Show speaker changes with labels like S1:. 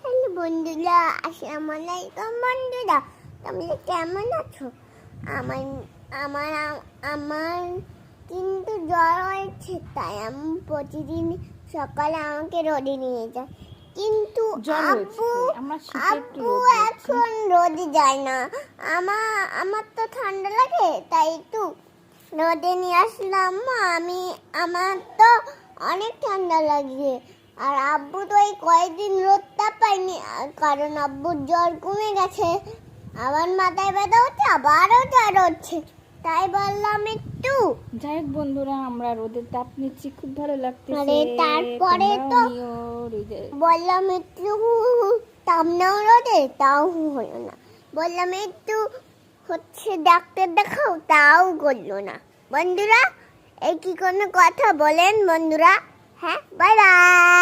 S1: Hello বন্ধুরা, আসসালামু আলাইকুম বন্ধুরা। তোমরা কেমন আছো? আমার আমার আমার কিন্তু জ্বর হয়েছে, তাই আমি প্রতিদিন সকালে আমাকে রোদে নিয়ে যায়। কিন্তু আব্বু এখন রোদে যায় না। আমার তো ঠান্ডা লাগে, তাই একটু রোদে নিয়ে আসলাম। আমার তো অনেক ঠান্ডা লাগে। আর আব্বু তো এই কয়েকদিন রোদটা পায়নি, কারণ আব্বুর জ্বর কমে গেছে। আবার মাথায় ব্যথা হচ্ছে, আবারও জ্বর হচ্ছে, তাই বললাম একটু।
S2: যাই হোক বন্ধুরা, আমরা রোদের তাপ নিচ্ছি, খুব ভালো লাগতেছে।
S1: আরে তারপরে তো বললাম একটু তাপ নাও রোদে, তাও হলো না। বললাম একটু ডাক্তার দেখাও, তাও করলো না। বন্ধুরা, এই কি কোনো কথা বলেন বন্ধুরা? হ্যাঁ, বাই বাই।